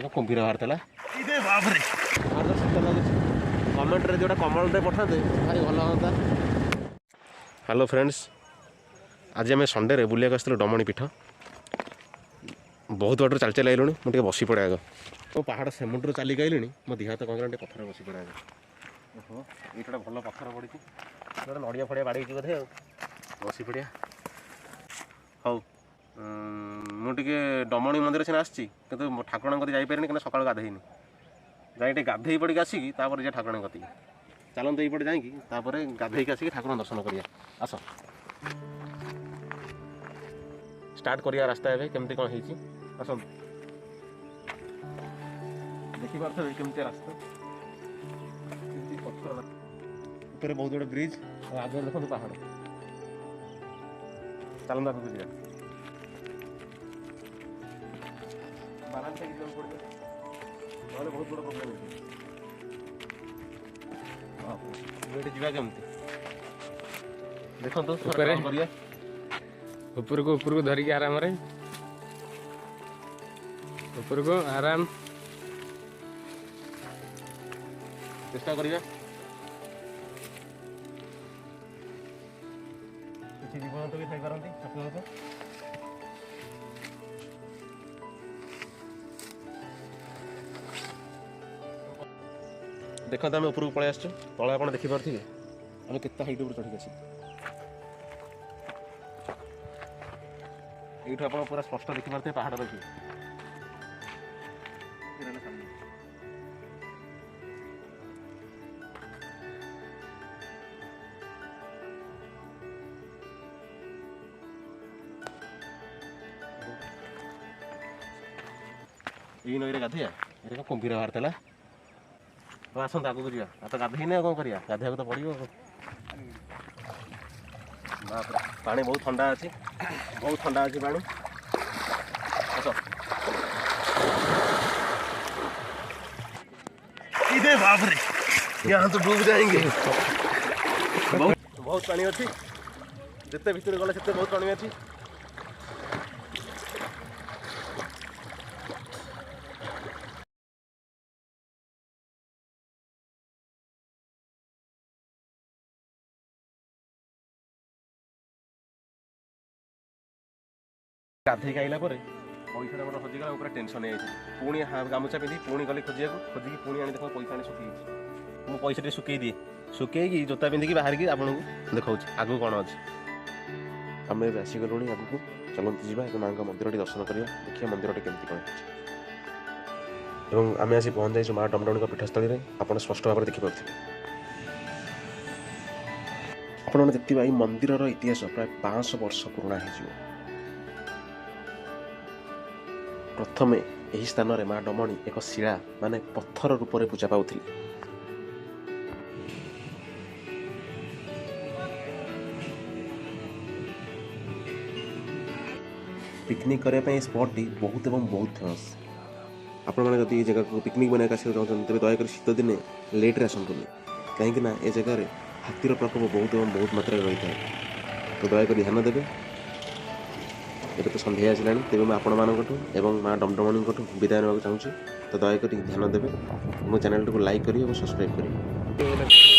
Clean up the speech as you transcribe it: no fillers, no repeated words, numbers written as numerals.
कुंभीर बाहर था बापरे कमेंट जो कमलटे पठाते भाई भल हाँ। हेलो फ्रेंड्स आज आम संडे बुलाक आसलु डमणी पीठ बहुत बाटर चल चल आइलुणी मुझे बसी पड़े आग तो पहाड़ सेमुंड चल गई मो देह हाथ कौन पथर बसी पड़े आग ओहो ये भल पथर पड़ी गोटे नड़िया फड़िया बाड़ी बोधे बसी पड़िया हौ मुझे डमणी मंदिर सीना आसी ठाकुर कति जापारे क्या सका गाधेनी जाए गाधे पड़ी आसिकी जा ठाकुर कति चलते ये जापर गाधे आसिक ठाकुर दर्शन करिया आस स्टार्ट करिया रास्ता ए केमती कौन है आस देखी पारे केमती रास्ता ऊपर बहुत बड़ा ब्रिज आगे देखो पहाड़ चलता आगे जा बारान पड़े बहुत बड़ा प्रोब्लेम है जीवा केमती देखो तो ऊपर को धरिकी आराम रे ऊपर को आराम चेष्टा करिया किसी जीवन तो भी थी पारती ठाकुर देखते आम उपरको पलि आस तले आप देखिपे आम के हाइट ऊपर चढ़ी आस ये आप पूरा स्पष्ट देखिपे पहाड़ देखिए ये नई गाधिया ये कुंभीर बाहर था तो आसत आगे जा तो गाधेने कौन करिया गाधे तो पड़ो पानी बहुत ठंडा अच्छी बहुत ठंडा अच्छी पानी इधे बाप रे यहाँ तो डूब जाएंगे बहुत पानी अच्छी जिते भीतर गले से बहुत पानी अच्छी गाधे आइला पैसा गोटे हजिगला पूरा टेंशन है पुणी गामुचा पिंधि पुणी गली खोजा खोजिकी पुणी आनी देख पैसा आनी सुखी मुझे पैसा टे सुखई दिए सुखई जोता पिंधिकी बाहर की आपको देखा आगू कौन अच्छे आम आसीगलुँ आगू चलते जावा माँ मंदिर दर्शन करा देखिए मंदिर केमती कौन एवं आम आसी पहुँच जाइए माँ डमडमणी पीठस्थल में आप स्पष्ट भाव देखिपे आपने देखते मंदिर इतिहास प्राय 500 वर्ष पुराणा हो प्रथमे यही स्थान में माँ डमणी एक शिला माने पत्थर रूप में पूजा पाउथिले पिकनिक करने स्पॉट टी बहुत एवं बहुत फेमस आपण मैंने जब ये जगह को पिकनिक बनाया चाहते तेज दयाक शीत दिने लेट्रे आसतुनि कहीं ए जगार हाथीर प्रकोप बहुत एवं बहुत मात्रा रही है तो दयाक ध्यान देवे ଏବେ ତ ସନ୍ଧ୍ୟା ଆସିଲାଣି ତେବେ ମୁଁ ଆପଣମାନଙ୍କଠୁ ଏବଂ ମା ଡମଡମଣୀଙ୍କଠୁ ବିଦାୟ ନେବାକୁ ଚାହୁଁଛି ତ ଦୟାକରି ଧ୍ୟାନ ଦେବେ ମୋ ଚ୍ୟାନେଲଟିକୁ ଲାଇକ୍ କରିବେ ଏବଂ ସବସ୍କ୍ରାଇବ୍ କରିବେ।